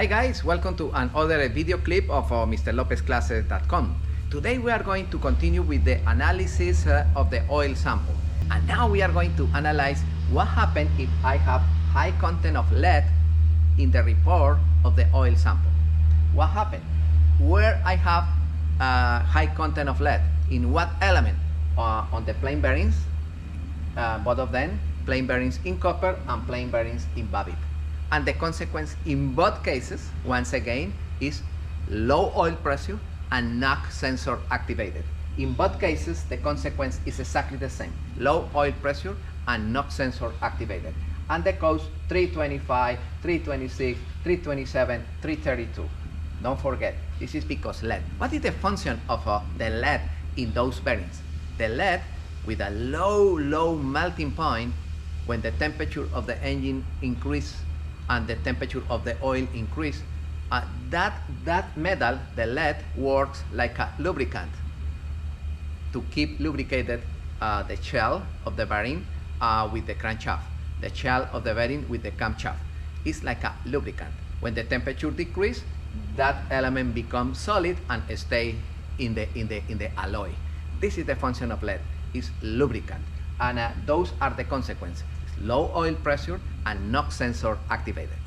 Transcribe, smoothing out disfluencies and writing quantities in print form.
Hi guys, welcome to another video clip of mrlopezclasses.com. Today we are going to continue with the analysis of the oil sample. And now we are going to analyze what happens if I have high content of lead in the report of the oil sample. What happened? Where I have high content of lead, in what element? On the plain bearings, both of them, plain bearings in copper and plain bearings in babbitt. And the consequence in both cases, once again, is low oil pressure and knock sensor activated. In both cases, the consequence is exactly the same. Low oil pressure and knock sensor activated. And the codes 325, 326, 327, 332. Don't forget, this is because lead. What is the function of the lead in those bearings? The lead with a low melting point, when the temperature of the engine increases and the temperature of the oil increase, that metal, the lead, works like a lubricant to keep lubricated the shell of the bearing with the crankshaft, the shell of the bearing with the camshaft. It's like a lubricant. When the temperature decreases, that element becomes solid and stay in the alloy. This is the function of lead, is lubricant, and those are the consequences. Low oil pressure and knock sensor activated.